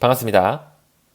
반갑습니다.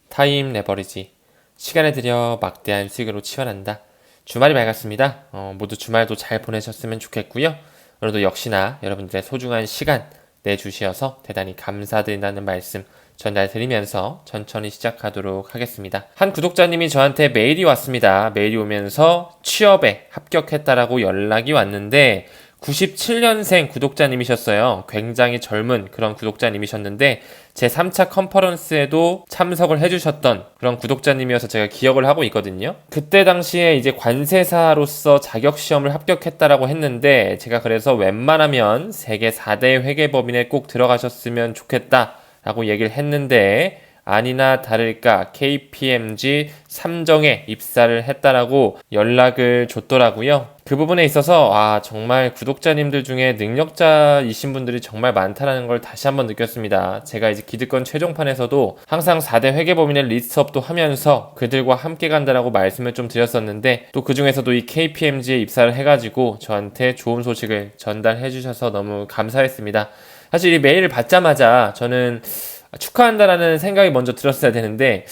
타임 레버리지. 시간을 들여 막대한 수익으로 치환한다. 주말이 밝았습니다. 모두 주말도 잘 보내셨으면 좋겠고요. 오늘도 역시나 여러분들의 소중한 시간 내주시어서 대단히 감사드린다는 말씀 전달드리면서 천천히 시작하도록 하겠습니다. 한 구독자님이 저한테 메일이 왔습니다. 메일이 오면서 취업에 합격했다라고 연락이 왔는데 97년생 구독자님이셨어요. 굉장히 젊은 그런 구독자님이셨는데 제 3차 컨퍼런스에도 참석을 해주셨던 그런 구독자님이어서 제가 기억을 하고 있거든요. 그때 당시에 이제 관세사로서 자격시험을 합격했다라고 했는데 제가 그래서 웬만하면 세계 4대 회계법인에 꼭 들어가셨으면 좋겠다 라고 얘기를 했는데 아니나 다를까 KPMG 3정에 입사를 했다라고 연락을 줬더라고요. 그 부분에 있어서 정말 구독자님들 중에 능력자이신 분들이 정말 많다는 걸 다시 한번 느꼈습니다. 제가 이제 기득권 최종판에서도 항상 4대 회계법인의 리스트업도 하면서 그들과 함께 간다라고 말씀을 좀 드렸었는데 또 그 중에서도 이 KPMG에 입사를 해가지고 저한테 좋은 소식을 전달해 주셔서 너무 감사했습니다. 사실 이 메일을 받자마자 저는 축하한다라는 생각이 먼저 들었어야 되는데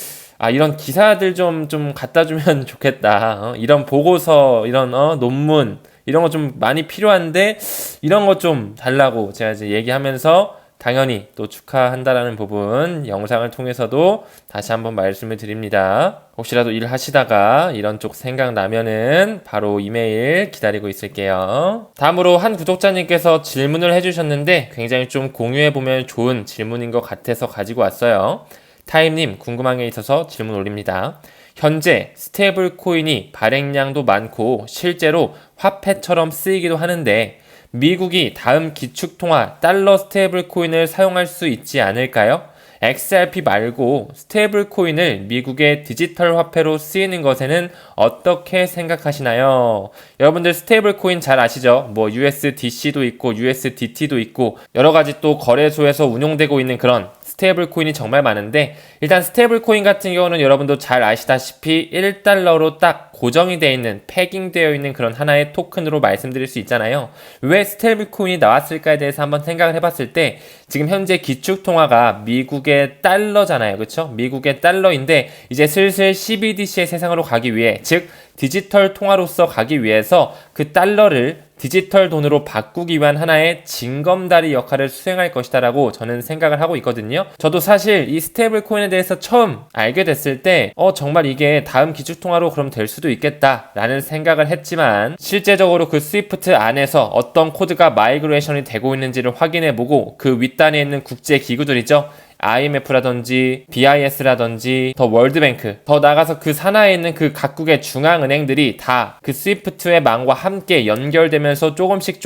이런 기사들 좀 갖다 주면 좋겠다. 이런 보고서, 이런 논문 이런 거 좀 많이 필요한데 이런 거 좀 달라고 제가 이제 얘기하면서 당연히 또 축하한다라는 부분 영상을 통해서도 다시 한번 말씀을 드립니다. 혹시라도 일하시다가 이런 쪽 생각나면은 바로 이메일 기다리고 있을게요. 다음으로 한 구독자님께서 질문을 해주셨는데 굉장히 좀 공유해보면 좋은 질문인 것 같아서 가지고 왔어요. 타임님, 궁금한 게 있어서 질문 올립니다. 현재 스테이블 코인이 발행량도 많고 실제로 화폐처럼 쓰이기도 하는데 미국이 다음 기축통화 달러 스테이블 코인을 사용할 수 있지 않을까요? XRP 말고 스테이블 코인을 미국의 디지털 화폐로 쓰이는 것에는 어떻게 생각하시나요? 여러분들 스테이블 코인 잘 아시죠? USDC도 있고 USDT도 있고 여러 가지 또 거래소에서 운용되고 있는 그런 스테이블 코인이 정말 많은데 일단 스테이블 코인 같은 경우는 여러분도 잘 아시다시피 1달러로 딱 고정이 되어 있는 패깅되어 있는 그런 하나의 토큰으로 말씀드릴 수 있잖아요. 왜 스테이블 코인이 나왔을까에 대해서 한번 생각을 해봤을 때 지금 현재 기축통화가 미국의 달러잖아요. 그렇죠? 미국의 달러인데 이제 슬슬 CBDC의 세상으로 가기 위해 즉 디지털 통화로서 가기 위해서 그 달러를 디지털 돈으로 바꾸기 위한 하나의 징검다리 역할을 수행할 것이다라고 저는 생각을 하고 있거든요. 저도 사실 이 스테이블 코인에 대해서 처음 알게 됐을 때 정말 이게 다음 기축통화로 그럼 될 수도 있겠다라는 생각을 했지만 실제적으로 그 스위프트 안에서 어떤 코드가 마이그레이션이 되고 있는지를 확인해보고 그 윗단에 있는 국제 기구들이죠. IMF라든지 BIS라든지 더 월드뱅크 더 나아가서 그 산하에 있는 그 각국의 중앙은행들이 다 그 스위프트의 망과 함께 연결되면서 조금씩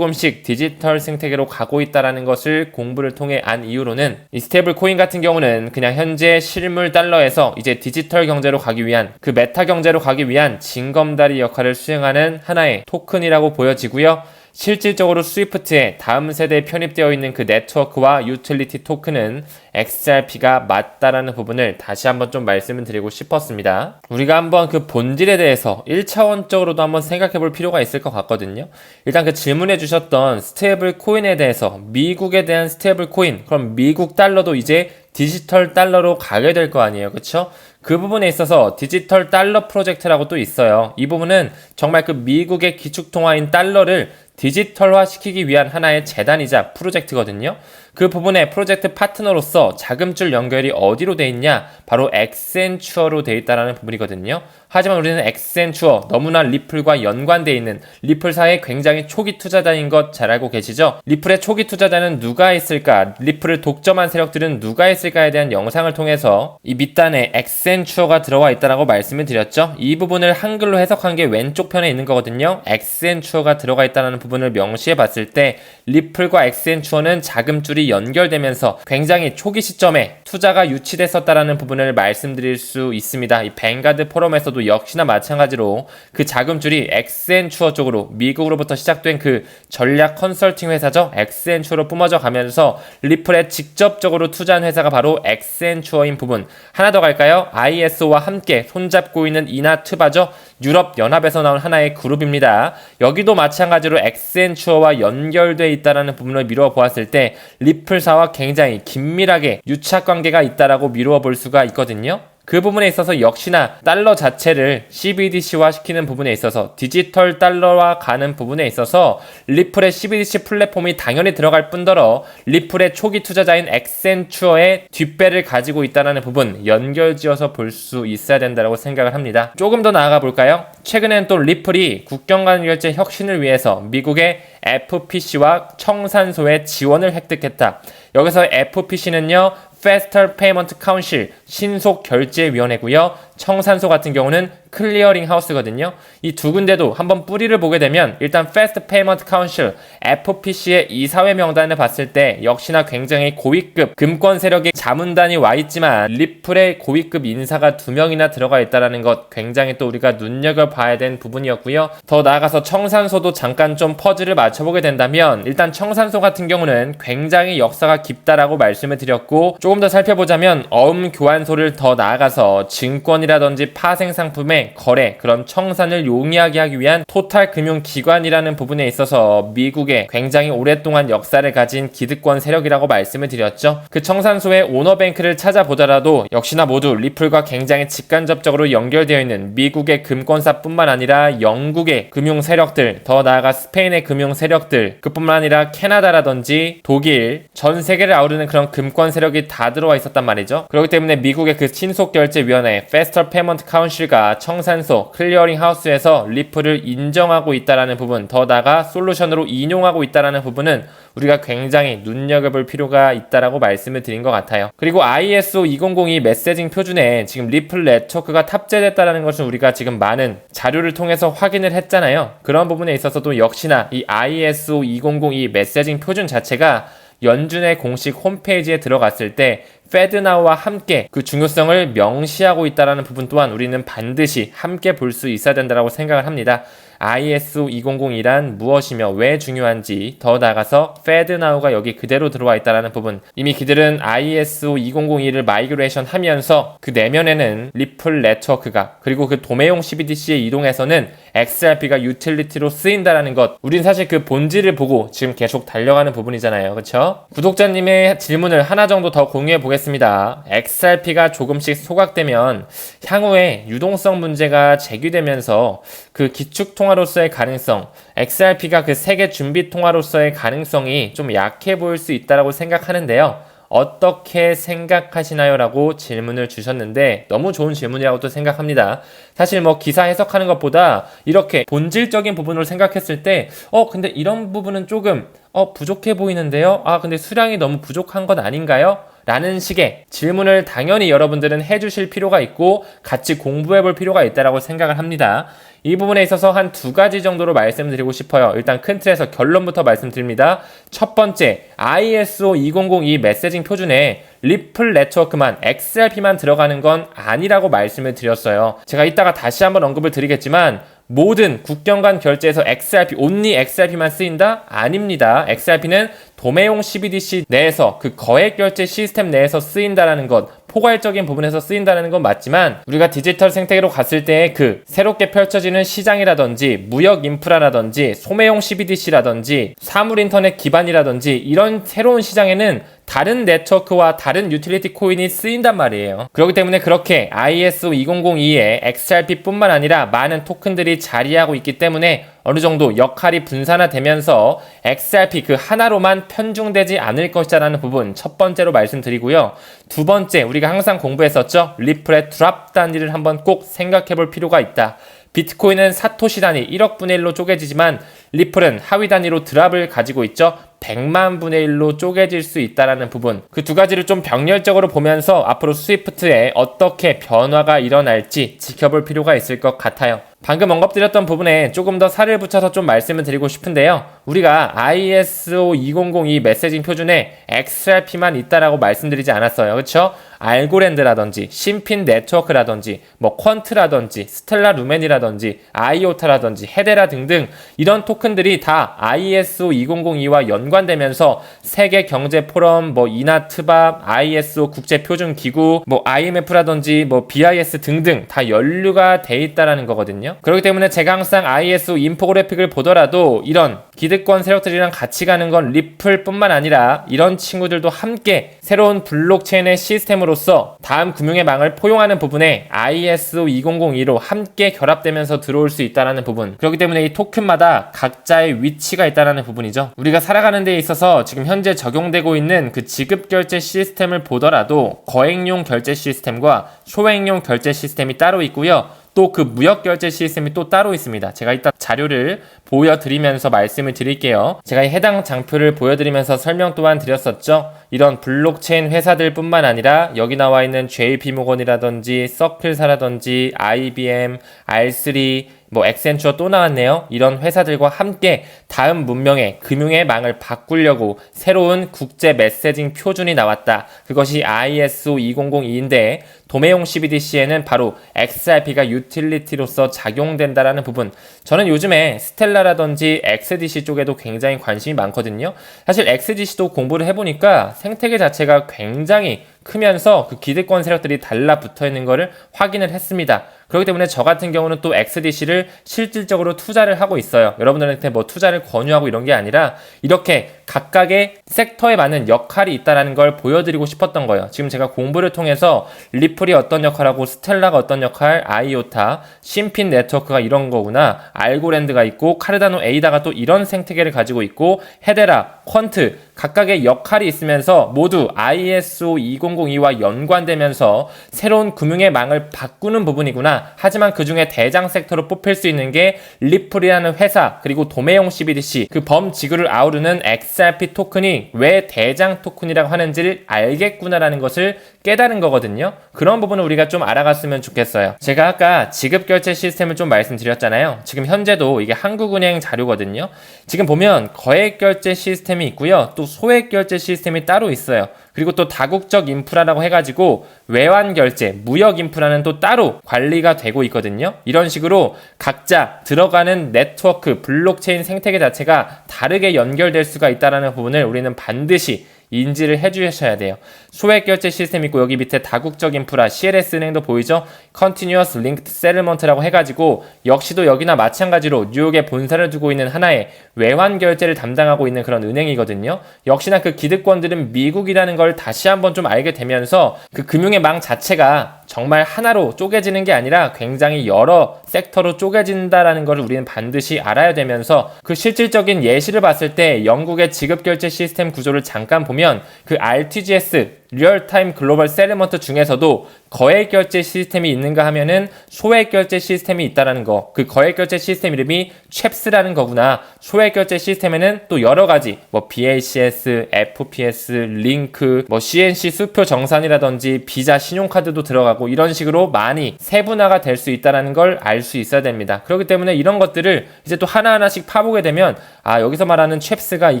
디지털 생태계로 가고 있다는 것을 공부를 통해 안 이후로는 이 스테이블 코인 같은 경우는 그냥 현재 실물 달러에서 이제 디지털 경제로 가기 위한 그 메타 경제로 가기 위한 징검다리 역할을 수행하는 하나의 토큰이라고 보여지고요. 실질적으로 스위프트에 다음 세대에 편입되어 있는 그 네트워크와 유틸리티 토큰은 XRP가 맞다라는 부분을 다시 한번 좀 말씀을 드리고 싶었습니다. 우리가 한번 그 본질에 대해서 1차원적으로도 한번 생각해 볼 필요가 있을 것 같거든요. 일단 그 질문해 주셨던 스테이블 코인에 대해서 미국에 대한 스테이블 코인, 그럼 미국 달러도 이제 디지털 달러로 가게 될 거 아니에요. 그쵸? 그 부분에 있어서 디지털 달러 프로젝트라고 또 있어요. 이 부분은 정말 그 미국의 기축통화인 달러를 디지털화 시키기 위한 하나의 재단이자 프로젝트거든요. 그 부분에 프로젝트 파트너로서 자금줄 연결이 어디로 돼 있냐? 바로 엑센추어로 돼 있다는 부분이거든요. 하지만 우리는 엑센추어 너무나 리플과 연관돼 있는 리플사의 굉장히 초기 투자자인 것 잘 알고 계시죠? 리플의 초기 투자자는 누가 있을까? 리플을 독점한 세력들은 누가 있을까에 대한 영상을 통해서 이 밑단에 엑센추어가 들어와 있다고 말씀을 드렸죠. 이 부분을 한글로 해석한 게 왼쪽 편에 있는 거거든요. 엑센추어가 들어가 있다는 부분을 명시해 봤을 때 리플과 엑센추어는 자금줄이 연결되면서 굉장히 초기 시점에 투자가 유치됐었다라는 부분을 부분을 말씀드릴 수 있습니다. 이 뱅가드 포럼에서도 역시나 마찬가지로 그 자금줄이 엑센추어 쪽으로 미국으로부터 시작된 그 전략 컨설팅 회사죠. 엑센추어로 뿜어져 가면서 리플에 직접적으로 투자한 회사가 바로 엑센추어인 부분. 하나 더 갈까요? ISO와 함께 손잡고 있는 이나트바죠. 유럽연합에서 나온 하나의 그룹입니다. 여기도 마찬가지로 엑센추어와 연결돼 있다는 부분을 미루어 보았을 때 리플사와 굉장히 긴밀하게 유착관계가 있다라고 미루어 볼 수가 있거든요. 그 부분에 있어서 역시나 달러 자체를 CBDC화 시키는 부분에 있어서 디지털 달러화 가는 부분에 있어서 리플의 CBDC 플랫폼이 당연히 들어갈 뿐더러 리플의 초기 투자자인 엑센추어의 뒷배를 가지고 있다는 부분 연결지어서 볼 수 있어야 된다고 생각을 합니다. 조금 더 나아가 볼까요? 최근엔 또 리플이 국경 간 결제 혁신을 위해서 미국의 FPC와 청산소의 지원을 획득했다. 여기서 FPC는요, Faster Payment Council, 신속결제위원회고요. 청산소 같은 경우는 클리어링 하우스거든요. 이 두 군데도 한번 뿌리를 보게 되면 일단 Fast Payment Council, FPC의 이사회 명단을 봤을 때 역시나 굉장히 고위급 금권 세력의 자문단이 와 있지만 리플의 고위급 인사가 2명이나 들어가 있다는 것 굉장히 또 우리가 눈여겨봐야 된 부분이었고요. 더 나아가서 청산소도 잠깐 좀 퍼즐을 맞춰보게 된다면 일단 청산소 같은 경우는 굉장히 역사가 깊다라고 말씀을 드렸고 조금 더 살펴보자면 어음교환소를 더 나아가서 증권이라든지 파생상품의 거래 그런 청산을 용이하게 하기 위한 토탈 금융기관이라는 부분에 있어서 미국의 굉장히 오랫동안 역사를 가진 기득권 세력이라고 말씀을 드렸죠. 그 청산소의 오너뱅크를 찾아보더라도 역시나 모두 리플과 굉장히 직간접적으로 연결되어 있는 미국의 금권사뿐만 아니라 영국의 금융 세력들, 더 나아가 스페인의 금융 세력들, 그뿐만 아니라 캐나다라든지 독일, 전 세계를 아우르는 그런 금권 세력이 다 들어와 있었단 말이죠. 그렇기 때문에 미국의 그 신속결제위원회 Faster Payment Council과 청산소, 클리어링 하우스에서 리플을 인정하고 있다라는 부분, 더 나아가 솔루션으로 인용하고 있다라는 부분은 우리가 굉장히 눈여겨볼 필요가 있다라고 말씀을 드린 것 같아요. 그리고 ISO 2002 메시징 표준에 지금 리플 네트워크가 탑재됐다라는 것은 우리가 지금 많은 자료를 통해서 확인을 했잖아요. 그런 부분에 있어서도 역시나 이 ISO 2002 메시징 표준 자체가 연준의 공식 홈페이지에 들어갔을 때 페드나우와 함께 그 중요성을 명시하고 있다는 부분 또한 우리는 반드시 함께 볼 수 있어야 된다고 생각을 합니다. ISO 2002란 무엇이며 왜 중요한지, 더 나아가서 페드나우가 여기 그대로 들어와 있다는 부분, 이미 그들은 ISO 2002를 마이그레이션 하면서 그 내면에는 리플 네트워크가, 그리고 그 도매용 CBDC에 이동해서는 XRP가 유틸리티로 쓰인다라는 것, 우린 사실 그 본질을 보고 지금 계속 달려가는 부분이잖아요. 그쵸? 구독자님의 질문을 하나 정도 더 공유해 보겠습니다. XRP가 조금씩 소각되면 향후에 유동성 문제가 제기되면서 그 기축통화로서의 가능성, XRP가 그 세계 준비통화로서의 가능성이 좀 약해 보일 수 있다고 생각하는데요. 어떻게 생각하시나요? 라고 질문을 주셨는데 너무 좋은 질문이라고 또 생각합니다. 사실 뭐 기사 해석하는 것보다 이렇게 본질적인 부분으로 생각했을 때 근데 이런 부분은 조금 부족해 보이는데요? 근데 수량이 너무 부족한 건 아닌가요? 라는 식의 질문을 당연히 여러분들은 해주실 필요가 있고 같이 공부해 볼 필요가 있다고 생각을 합니다. 이 부분에 있어서 한 2가지 정도로 말씀드리고 싶어요. 일단 큰 틀에서 결론부터 말씀드립니다. 첫 번째, ISO 2002 메시징 표준에 리플 네트워크만, XRP만 들어가는 건 아니라고 말씀을 드렸어요. 제가 이따가 다시 한번 언급을 드리겠지만 모든 국경 간 결제에서 XRP, only XRP만 쓰인다? 아닙니다. XRP는 도매용 CBDC 내에서 그 거액 결제 시스템 내에서 쓰인다라는 것, 포괄적인 부분에서 쓰인다는 건 맞지만 우리가 디지털 생태계로 갔을 때 그 새롭게 펼쳐지는 시장이라든지 무역 인프라라든지 소매용 CBDC라든지 사물 인터넷 기반이라든지 이런 새로운 시장에는 다른 네트워크와 다른 유틸리티 코인이 쓰인단 말이에요. 그렇기 때문에 그렇게 ISO 2002에 XRP뿐만 아니라 많은 토큰들이 자리하고 있기 때문에 어느 정도 역할이 분산화되면서 XRP 그 하나로만 편중되지 않을 것이라는 부분 첫 번째로 말씀드리고요. 두 번째, 우리가 항상 공부했었죠. 리플의 드랍 단위를 한번 꼭 생각해 볼 필요가 있다. 비트코인은 사토시 단위 1억 분의 1로 쪼개지지만 리플은 하위 단위로 드랍을 가지고 있죠. 100만 분의 1로 쪼개질 수 있다는 부분, 그 2가지를 좀 병렬적으로 보면서 앞으로 스위프트에 어떻게 변화가 일어날지 지켜볼 필요가 있을 것 같아요. 방금 언급드렸던 부분에 조금 더 살을 붙여서 좀 말씀을 드리고 싶은데요. 우리가 ISO 2002 메시징 표준에 XRP만 있다라고 말씀드리지 않았어요. 그렇죠? 알고랜드라든지 신핀 네트워크라든지 뭐 퀀트라든지 스텔라 루멘이라든지 아이오타라든지 헤데라 등등 이런 토큰들이 다 ISO 2002와 연관되면서 세계 경제 포럼, 뭐 이나트밥, ISO 국제표준기구, 뭐 IMF라든지 뭐 BIS 등등 다 연루가 돼 있다라는 거거든요. 그렇기 때문에 제가 항상 ISO 인포그래픽을 보더라도 이런 기득권 세력들이랑 같이 가는 건 리플뿐만 아니라 이런 친구들도 함께 새로운 블록체인의 시스템으로서 다음 금융의 망을 포용하는 부분에 ISO 2002로 함께 결합되면서 들어올 수 있다는 부분, 그렇기 때문에 이 토큰마다 각자의 위치가 있다는 부분이죠. 우리가 살아가는 데 있어서 지금 현재 적용되고 있는 그 지급결제 시스템을 보더라도 거액용 결제 시스템과 소액용 결제 시스템이 따로 있고요. 또 그 무역결제 시스템이 또 따로 있습니다. 제가 이따 자료를 보여드리면서 말씀을 드릴게요. 제가 해당 장표를 보여드리면서 설명 또한 드렸었죠. 이런 블록체인 회사들 뿐만 아니라 여기 나와 있는 JP모건이라든지 서클사라든지 IBM, R3, 뭐 엑센추어 또 나왔네요. 이런 회사들과 함께 다음 문명의 금융의 망을 바꾸려고 새로운 국제 메시징 표준이 나왔다. 그것이 ISO 2002인데 도매용 CBDC에는 바로 XRP가 유틸리티로서 작용된다라는 부분. 저는 요즘에 스텔라라든지 XDC 쪽에도 굉장히 관심이 많거든요. 사실 XDC도 공부를 해보니까 생태계 자체가 굉장히 크면서 그 기득권 세력들이 달라붙어 있는 것을 확인을 했습니다. 그렇기 때문에 저 같은 경우는 또 XDC를 실질적으로 투자를 하고 있어요. 여러분들한테 뭐 투자를 권유하고 이런 게 아니라 이렇게 각각의 섹터에 맞는 역할이 있다는 걸 보여드리고 싶었던 거예요. 지금 제가 공부를 통해서 리플이 어떤 역할하고 스텔라가 어떤 역할, 아이오타, 신핀 네트워크가 이런 거구나, 알고랜드가 있고 카르다노 에이다가 또 이런 생태계를 가지고 있고 헤데라, 퀀트 각각의 역할이 있으면서 모두 ISO 2002와 연관되면서 새로운 금융의 망을 바꾸는 부분이구나. 하지만 그 중에 대장 섹터로 뽑힐 수 있는 게 리플이라는 회사, 그리고 도매용 CBDC, 그 범지구를 아우르는 XRP 토큰이 왜 대장 토큰이라고 하는지를 알겠구나라는 것을 깨달은 거거든요. 그런 부분을 우리가 좀 알아갔으면 좋겠어요. 제가 아까 지급결제 시스템을 좀 말씀드렸잖아요. 지금 현재도 이게 한국은행 자료거든요. 지금 보면 거액결제 시스템이 있고요. 또 소액결제 시스템이 따로 있어요. 그리고 또 다국적 인프라라고 해가지고 외환결제, 무역 인프라는 또 따로 관리가 되고 있거든요. 이런 식으로 각자 들어가는 네트워크, 블록체인 생태계 자체가 다르게 연결될 수가 있다는 부분을 우리는 반드시 인지를 해주셔야 돼요. 소액결제 시스템 있고 여기 밑에 다국적 인프라, CLS은행도 보이죠? Continuous Linked Settlement라고 해가지고 역시도 여기나 마찬가지로 뉴욕에 본사를 두고 있는 하나의 외환결제를 담당하고 있는 그런 은행이거든요. 역시나 그 기득권들은 미국이라는 걸 다시 한번 좀 알게 되면서 그 금융의 망 자체가 정말 하나로 쪼개지는 게 아니라 굉장히 여러 섹터로 쪼개진다라는 걸 우리는 반드시 알아야 되면서 그 실질적인 예시를 봤을 때 영국의 지급결제 시스템 구조를 잠깐 보면 그 RTGS 리얼타임 글로벌 세틀먼트 중에서도 거액결제 시스템이 있는가 하면은 소액결제 시스템이 있다라는 거. 그 거액결제 시스템 이름이 챕스라는 거구나. 소액결제 시스템에는 또 여러 가지 뭐 BACS, FPS, 링크, 뭐 CNC 수표 정산이라든지 비자 신용카드도 들어가고 이런 식으로 많이 세분화가 될 수 있다라는 걸 알 수 있어야 됩니다. 그렇기 때문에 이런 것들을 이제 또 하나하나씩 파보게 되면 아, 여기서 말하는 챕스가 이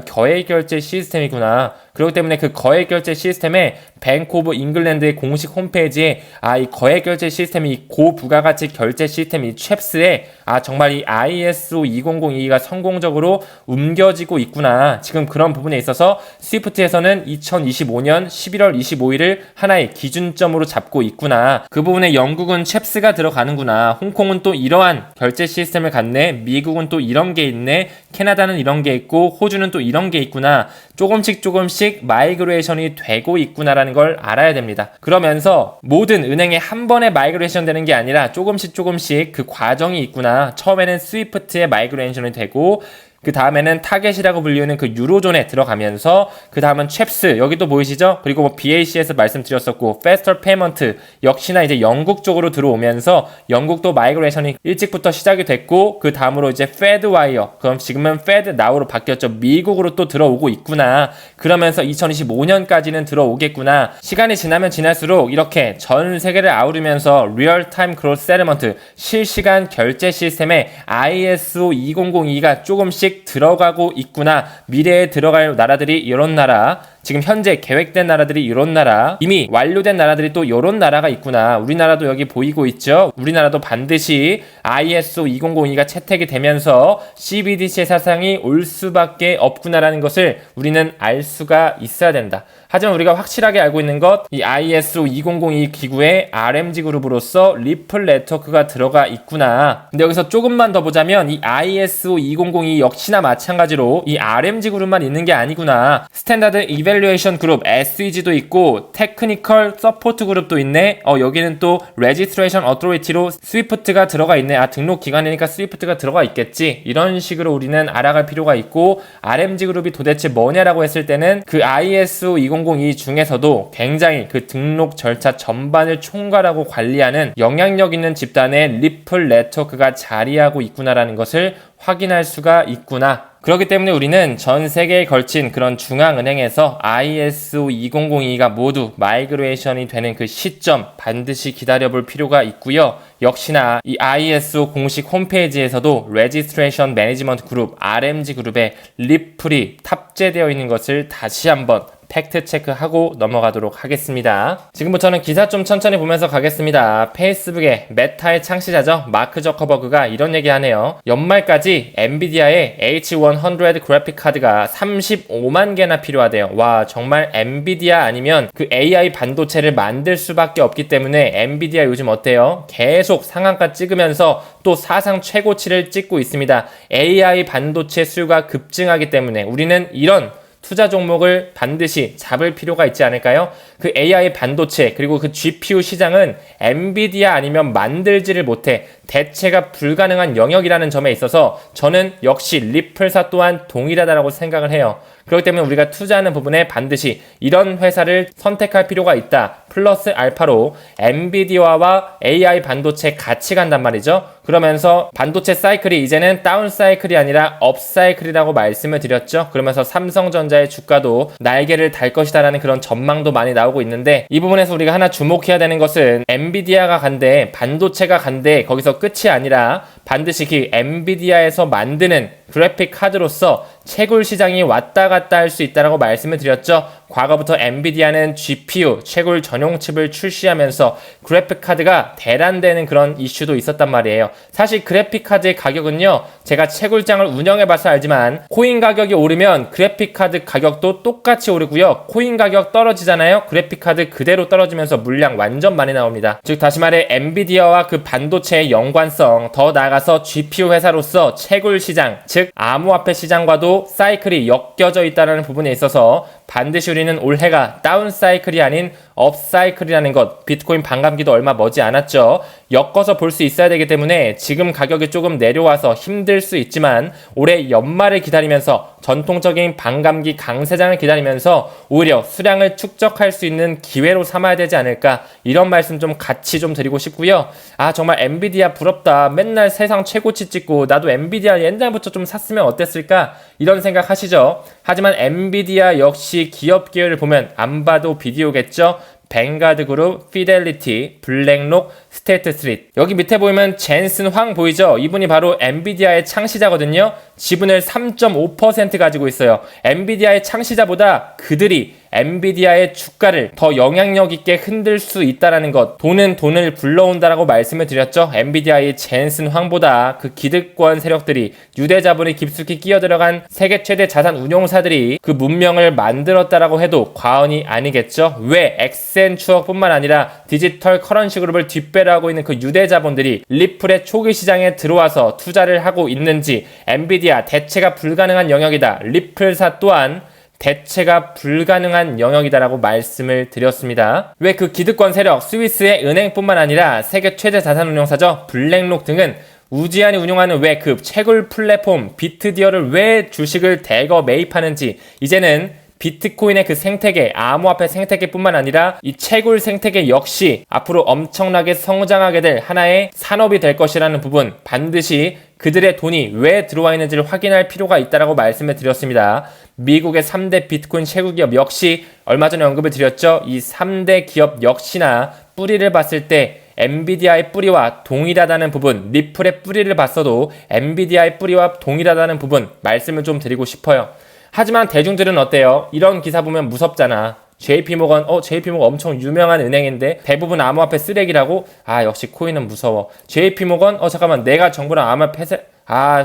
거액결제 시스템이구나. 그렇기 때문에 그 거액결제 시스템에 뱅크 오브 잉글랜드의 공식 홈페이지에 이 거액결제 시스템이 이 고부가가치 결제 시스템 이 챕스에 정말 이 ISO 2002가 성공적으로 옮겨지고 있구나. 지금 그런 부분에 있어서 스위프트에서는 2025년 11월 25일을 하나의 기준점으로 잡고 있구나. 그 부분에 영국은 챕스가 들어가는구나. 홍콩은 또 이러한 결제 시스템을 갖네. 미국은 또 이런 게 있네. 캐나다는 이런 게 있고 호주는 또 이런 게 있구나. 조금씩 마이그레이션이 되고 있구나라는 걸 알아야 됩니다. 그러면서 모든 은행에 한 번에 마이그레이션 되는 게 아니라 조금씩 그 과정이 있구나. 처음에는 스위프트에 마이그레이션이 되고 그 다음에는 타겟이라고 불리는 그 유로존에 들어가면서 그 다음은 챕스 여기도 보이시죠? 그리고 뭐 BAC에서 말씀드렸었고 Faster Payment 역시나 이제 영국 쪽으로 들어오면서 영국도 마이그레이션이 일찍부터 시작이 됐고 그 다음으로 이제 FedWire 그럼 지금은 FedNow로 바뀌었죠. 미국으로 또 들어오고 있구나. 그러면서 2025년까지는 들어오겠구나. 시간이 지나면 지날수록 이렇게 전 세계를 아우르면서 Real-Time Gross Settlement 실시간 결제 시스템에 ISO 2002가 조금씩 들어가고 있구나. 미래에 들어갈 나라들이 이런 나라 지금 현재 계획된 나라들이 이런 나라, 이미 완료된 나라들이 또 이런 나라가 있구나. 우리나라도 여기 보이고 있죠. 우리나라도 반드시 ISO 2002가 채택이 되면서 CBDC의 사상이 올 수밖에 없구나라는 것을 우리는 알 수가 있어야 된다. 하지만 우리가 확실하게 알고 있는 것, 이 ISO 2002 기구에 RMG 그룹으로서 리플 네트워크가 들어가 있구나. 근데 여기서 조금만 더 보자면 이 ISO 2002 역시나 마찬가지로 이 RMG 그룹만 있는 게 아니구나. 스탠다드 이밸류에이션 그룹 SEG도 있고 테크니컬 서포트 그룹도 있네. 여기는 또 레지스트레이션 어토리티로 스위프트가 들어가 있네. 등록 기관이니까 스위프트가 들어가 있겠지. 이런 식으로 우리는 알아갈 필요가 있고, RMG 그룹이 도대체 뭐냐라고 했을 때는 그 ISO 2002 중에서도 굉장히 그 등록 절차 전반을 총괄하고 관리하는 영향력 있는 집단의 리플 네트워크가 자리하고 있구나라는 것을 확인할 수가 있구나. 그렇기 때문에 우리는 전 세계에 걸친 그런 중앙은행에서 ISO 2002가 모두 마이그레이션이 되는 그 시점 반드시 기다려볼 필요가 있고요. 역시나 이 ISO 공식 홈페이지에서도 레지스트레이션 매니지먼트 그룹 RMG 그룹에 리플이 탑재되어 있는 것을 다시 한번 팩트 체크하고 넘어가도록 하겠습니다. 지금부터는 기사 좀 천천히 보면서 가겠습니다. 페이스북의 메타의 창시자죠. 마크 저커버그가 이런 얘기 하네요. 연말까지 엔비디아의 H100 그래픽 카드가 35만 개나 필요하대요. 와, 정말 엔비디아 아니면 그 AI 반도체를 만들 수밖에 없기 때문에 엔비디아 요즘 어때요? 계속 상한가 찍으면서 또 사상 최고치를 찍고 있습니다. AI 반도체 수요가 급증하기 때문에 우리는 이런 투자 종목을 반드시 잡을 필요가 있지 않을까요? 그 AI 반도체 그리고 그 GPU 시장은 엔비디아 아니면 만들지를 못해 대체가 불가능한 영역이라는 점에 있어서 저는 역시 리플사 또한 동일하다고 생각을 해요. 그렇기 때문에 우리가 투자하는 부분에 반드시 이런 회사를 선택할 필요가 있다. 플러스 알파로 엔비디아와 AI 반도체 같이 간단 말이죠. 그러면서 반도체 사이클이 이제는 다운 사이클이 아니라 업 사이클이라고 말씀을 드렸죠. 그러면서 삼성전자의 주가도 날개를 달 것이다라는 그런 전망도 많이 나오고 있는데, 이 부분에서 우리가 하나 주목해야 되는 것은 엔비디아가 간대, 반도체가 간대, 거기서 끝이 아니라 반드시 그 엔비디아에서 만드는 그래픽 카드로서 채굴 시장이 왔다 갔다 할 수 있다고 말씀을 드렸죠. 과거부터 엔비디아는 GPU, 채굴 전용 칩을 출시하면서 그래픽 카드가 대란되는 그런 이슈도 있었단 말이에요. 사실 그래픽 카드의 가격은요, 제가 채굴장을 운영해봐서 알지만 코인 가격이 오르면 그래픽 카드 가격도 똑같이 오르고요. 코인 가격 떨어지잖아요. 그래픽 카드 그대로 떨어지면서 물량 완전 많이 나옵니다. 즉 다시 말해 엔비디아와 그 반도체의 연관성, 더 나아가서 GPU 회사로서 채굴 시장, 즉 암호화폐 시장과도 사이클이 엮여져 있다는 부분에 있어서 반드시 우리는 올해가 다운 사이클이 아닌 업 사이클이라는 것, 비트코인 반감기도 얼마 머지 않았죠. 엮어서 볼 수 있어야 되기 때문에 지금 가격이 조금 내려와서 힘들 수 있지만 올해 연말을 기다리면서 전통적인 반감기 강세장을 기다리면서 오히려 수량을 축적할 수 있는 기회로 삼아야 되지 않을까, 이런 말씀 좀 같이 좀 드리고 싶고요. 정말 엔비디아 부럽다. 맨날 세상 최고치 찍고 나도 엔비디아 옛날부터 좀 샀으면 어땠을까, 이런 생각 하시죠. 하지만 엔비디아 역시 기업 계열을 보면 안 봐도 비디오겠죠. 뱅가드 그룹, 피델리티, 블랙록, 스테이트 스트리트. 여기 밑에 보이면 젠슨 황 보이죠? 이분이 바로 엔비디아의 창시자거든요. 지분을 3.5% 가지고 있어요. 엔비디아의 창시자보다 그들이 엔비디아의 주가를 더 영향력 있게 흔들 수 있다라는 것, 돈은 돈을 불러온다라고 말씀을 드렸죠. 엔비디아의 젠슨 황보다 그 기득권 세력들이, 유대 자본이 깊숙이 끼어들어간 세계 최대 자산 운용사들이 그 문명을 만들었다라고 해도 과언이 아니겠죠. 왜 엑센추어뿐만 아니라 디지털 커런시 그룹을 뒷배려하고 있는 그 유대 자본들이 리플의 초기 시장에 들어와서 투자를 하고 있는지, 엔비디아 대체가 불가능한 영역이다. 리플사 또한 대체가 불가능한 영역이다라고 말씀을 드렸습니다. 왜 그 기득권 세력, 스위스의 은행뿐만 아니라 세계 최대 자산운용사죠. 블랙록 등은 우지한이 운용하는 왜 그 채굴 플랫폼 비트디어를 왜 주식을 대거 매입하는지, 이제는 비트코인의 그 생태계, 암호화폐 생태계뿐만 아니라 이 채굴 생태계 역시 앞으로 엄청나게 성장하게 될 하나의 산업이 될 것이라는 부분, 반드시 그들의 돈이 왜 들어와 있는지를 확인할 필요가 있다고 말씀을 드렸습니다. 미국의 3대 비트코인 채굴 기업 역시 얼마 전에 언급을 드렸죠. 이 3대 기업 역시나 뿌리를 봤을 때 엔비디아의 뿌리와 동일하다는 부분, 리플의 뿌리를 봤어도 엔비디아의 뿌리와 동일하다는 부분 말씀을 좀 드리고 싶어요. 하지만 대중들은 어때요? 이런 기사 보면 무섭잖아. JP모건, JP모건 엄청 유명한 은행인데 대부분 암호화폐 쓰레기라고? 아, 역시 코인은 무서워. JP모건, 잠깐만, 내가 정부랑 암호화폐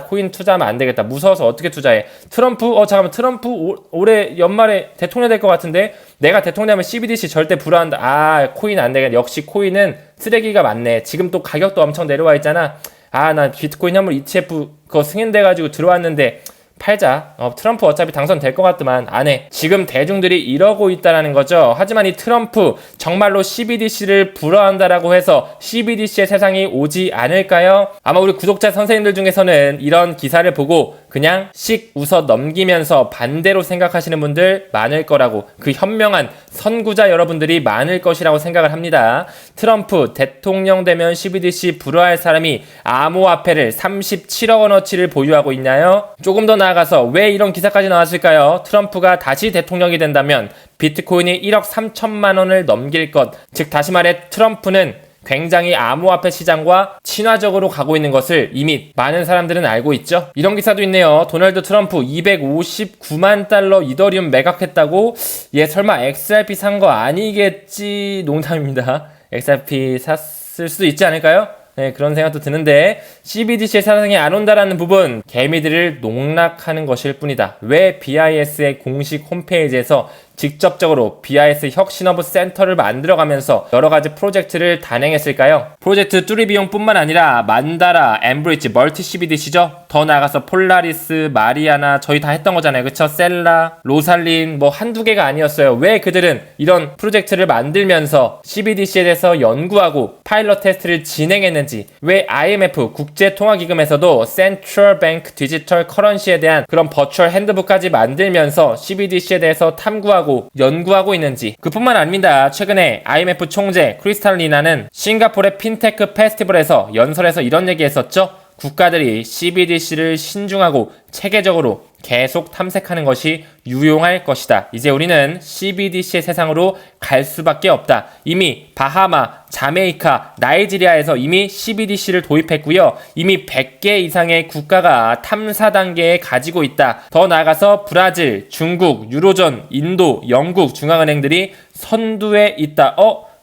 코인 투자하면 안 되겠다. 무서워서 어떻게 투자해? 트럼프, 잠깐만, 트럼프 올해 연말에 대통령 될 것 같은데 내가 대통령 되면 CBDC 절대 불허한다. 코인 안 되겠다. 역시 코인은 쓰레기가 많네. 지금 또 가격도 엄청 내려와 있잖아. 나 비트코인 현물 ETF 그거 승인돼가지고 들어왔는데 팔자. 트럼프 어차피 당선될 것 같더만 안 해. 지금 대중들이 이러고 있다라는 거죠. 하지만 이 트럼프 정말로 CBDC를 불허한다라고 해서 CBDC의 세상이 오지 않을까요? 아마 우리 구독자 선생님들 중에서는 이런 기사를 보고 그냥 씩 웃어 넘기면서 반대로 생각하시는 분들 많을 거라고, 그 현명한 선구자 여러분들이 많을 것이라고 생각을 합니다. 트럼프 대통령 되면 CBDC 불허할 사람이 암호화폐를 37억 원어치를 보유하고 있나요? 조금 더 나아가서 왜 이런 기사까지 나왔을까요? 트럼프가 다시 대통령이 된다면 비트코인이 1억 3천만 원을 넘길 것, 즉 다시 말해 트럼프는 굉장히 암호화폐 시장과 친화적으로 가고 있는 것을 이미 많은 사람들은 알고 있죠. 이런 기사도 있네요. 도널드 트럼프 259만 달러 이더리움 매각했다고? 얘 설마 XRP 산 거 아니겠지? 농담입니다. XRP 샀을 수도 있지 않을까요? 네, 그런 생각도 드는데 CBDC의 세상에 안 온다라는 부분, 개미들을 농락하는 것일 뿐이다. 왜 BIS의 공식 홈페이지에서 직접적으로 BIS 혁신허브 센터를 만들어가면서 여러가지 프로젝트를 단행했을까요? 프로젝트 뚜리 비용뿐만 아니라 만다라, 엠브리지, 멀티 CBDC죠? 더 나아가서 폴라리스, 마리아나 저희 다 했던 거잖아요. 그쵸? 셀라, 로살린 뭐 한두 개가 아니었어요. 왜 그들은 이런 프로젝트를 만들면서 CBDC에 대해서 연구하고 파일럿 테스트를 진행했는지, 왜 IMF 국제통화기금에서도 센트럴 뱅크 디지털 커런시에 대한 그런 버추얼 핸드북까지 만들면서 CBDC에 대해서 탐구하고 연구하고 있는지. 그뿐만 아닙니다. 최근에 IMF 총재 크리스탈리나는 싱가포르의 핀테크 페스티벌에서 연설에서 이런 얘기 했었죠. 국가들이 CBDC를 신중하고 체계적으로 계속 탐색하는 것이 유용할 것이다. 이제 우리는 CBDC의 세상으로 갈 수밖에 없다. 이미 바하마, 자메이카, 나이지리아에서 이미 CBDC를 도입했고요. 이미 100개 이상의 국가가 탐사 단계에 가지고 있다. 더 나아가서 브라질, 중국, 유로존, 인도, 영국 중앙은행들이 선두에 있다.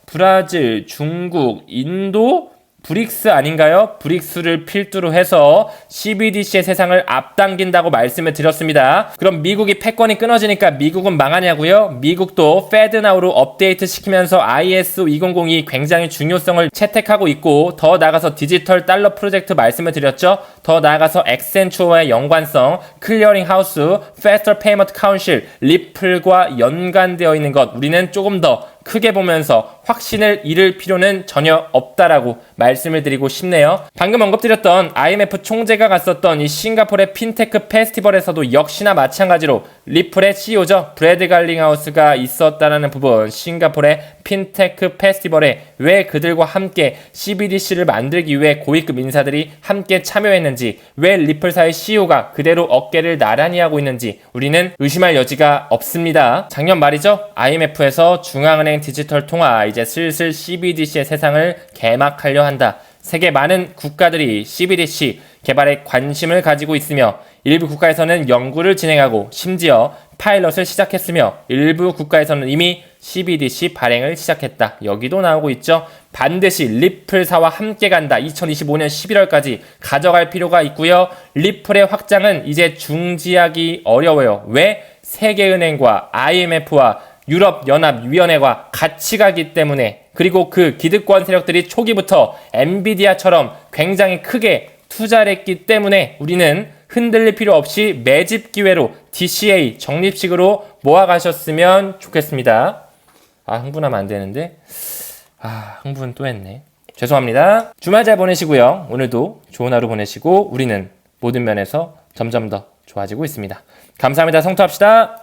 브라질, 중국, 인도? 브릭스 아닌가요? 브릭스를 필두로 해서 CBDC의 세상을 앞당긴다고 말씀을 드렸습니다. 그럼 미국이 패권이 끊어지니까 미국은 망하냐고요? 미국도 페드나우로 업데이트 시키면서 ISO 2002 굉장히 중요성을 채택하고 있고, 더 나아가서 디지털 달러 프로젝트 말씀을 드렸죠. 더 나아가서 엑센추어와의 연관성, 클리어링 하우스, 페스터 페이먼트 카운실, 리플과 연관되어 있는 것, 우리는 조금 더 크게 보면서 확신을 잃을 필요는 전혀 없다라고 말씀을 드리고 싶네요. 방금 언급드렸던 IMF 총재가 갔었던 이 싱가포르의 핀테크 페스티벌에서도 역시나 마찬가지로 리플의 CEO죠. 브래드 갈링하우스가 있었다라는 부분, 싱가포르의 핀테크 페스티벌에 왜 그들과 함께 CBDC를 만들기 위해 고위급 인사들이 함께 참여했는지, 왜 리플사의 CEO가 그대로 어깨를 나란히 하고 있는지 우리는 의심할 여지가 없습니다. 작년 말이죠. IMF에서 중앙은행 디지털 통화, 이제 슬슬 CBDC의 세상을 개막하려 한다. 세계 많은 국가들이 CBDC 개발에 관심을 가지고 있으며 일부 국가에서는 연구를 진행하고 심지어 파일럿을 시작했으며 일부 국가에서는 이미 CBDC 발행을 시작했다. 여기도 나오고 있죠. 반드시 리플사와 함께 간다. 2025년 11월까지 가져갈 필요가 있고요. 리플의 확장은 이제 중지하기 어려워요. 왜? 세계은행과 IMF와 유럽연합위원회가 같이 가기 때문에, 그리고 그 기득권 세력들이 초기부터 엔비디아처럼 굉장히 크게 투자를 했기 때문에 우리는 흔들릴 필요 없이 매집 기회로 DCA 적립식으로 모아가셨으면 좋겠습니다. 흥분하면 안 되는데. 흥분 또 했네. 죄송합니다. 주말 잘 보내시고요. 오늘도 좋은 하루 보내시고 우리는 모든 면에서 점점 더 좋아지고 있습니다. 감사합니다. 성투합시다.